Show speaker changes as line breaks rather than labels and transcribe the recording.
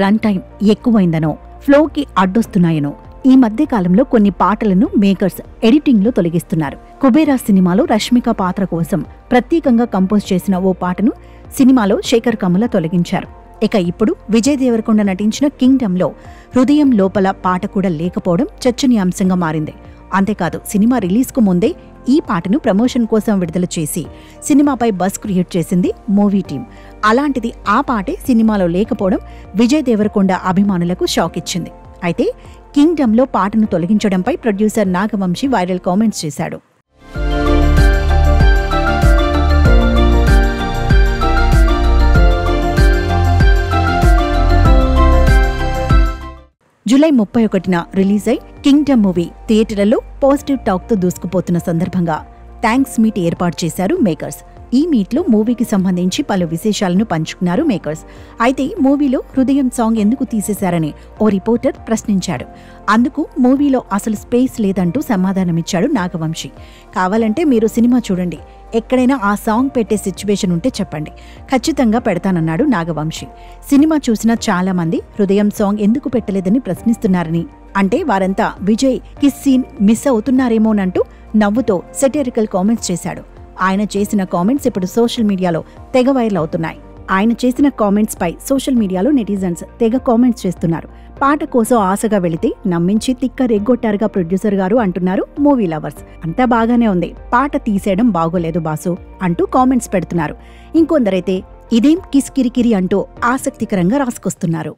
Run time ఎక్కువైందనో, ఫ్లోకి అడ్డొస్తున్నాయనో ఈ మధ్య కాలంలో కొన్ని పాటలను మేకర్స్ ఎడిటింగ్లో తొలగిస్తున్నారు. కుబేరా సినిమాలో రష్మిక పాత్ర కోసం ప్రత్యేకంగా కంపోజ్ చేసిన ఓ పాటను సినిమాలో శేఖర్ కమ్ముల తొలగించారు. ఇక ఇప్పుడు విజయ్ దేవరకొండ నటించిన కింగ్డమ్లో హృదయం లోపల పాట కూడా లేకపోవడం చర్చనీయాంశంగా మారింది. అంతేకాదు, సినిమా రిలీజ్కు ముందే ఈ పాటను ప్రమోషన్ కోసం విడుదల చేసి సినిమాపై బజ్ క్రియేట్ చేసింది మూవీ టీం. అలాంటిది ఆ పాటే సినిమాలో లేకపోవడం విజయ్ దేవరకొండ అభిమానులకు షాక్ ఇచ్చింది. అయితే కింగ్డమ్లో పాటను తొలగించడంపై ప్రొడ్యూసర్ నాగవంశీ వైరల్ కామెంట్స్ చేశాడు. జూలై 31న రిలీజ్ అయి కింగ్డమ్ మూవీ థియేటర్లలో పాజిటివ్ టాక్తో దూసుకుపోతున్న సందర్భంగా థ్యాంక్స్ మీట్ ఏర్పాటు చేశారు మేకర్స్. ఈ మీట్లో మూవీకి సంబంధించి పలు విశేషాలను పంచుకున్నారు మేకర్స్. అయితే మూవీలో హృదయం సాంగ్ ఎందుకు తీసేశారని ఓ రిపోర్టర్ ప్రశ్నించాడు. అందుకు మూవీలో అసలు స్పేస్ లేదంటూ సమాధానమిచ్చాడు నాగవంశీ. కావాలంటే మీరు సినిమా చూడండి, ఎక్కడైనా ఆ సాంగ్ పెట్టే సిచ్యువేషన్ ఉంటే చెప్పండి, ఖచ్చితంగా పెడతానన్నాడు నాగవంశీ. సినిమా చూసిన చాలా మంది హృదయం సాంగ్ ఎందుకు పెట్టలేదని ప్రశ్నిస్తున్నారని, అంటే వారంతా విజయ్ కిస్ సీన్ మిస్ అవుతున్నారేమోనంటూ నవ్వుతో సెటరికల్ కామెంట్స్ చేశాడు. ఆయన చేసిన కామెంట్స్ ఇప్పుడు సోషల్ మీడియాలో తెగ వైరల్ అవుతున్నాయి. ఆయన చేసిన కామెంట్స్ పై సోషల్ మీడియాలో నెటిజన్స్ తెగ కామెంట్స్ చేస్తున్నారు. పాట కోసం ఆశగా వెళితే నమ్మించి తిక్క రెగ్గొట్టారుగా ప్రొడ్యూసర్ గారు అంటున్నారు మూవీ లవర్స్. అంతా బాగానే ఉంది, పాట తీసేయడం బాగోలేదు బాసు అంటూ కామెంట్స్ పెడుతున్నారు. ఇంకొందరైతే ఇదేం కిస్ కిరికిరి అంటూ ఆసక్తికరంగా రాసుకొస్తున్నారు.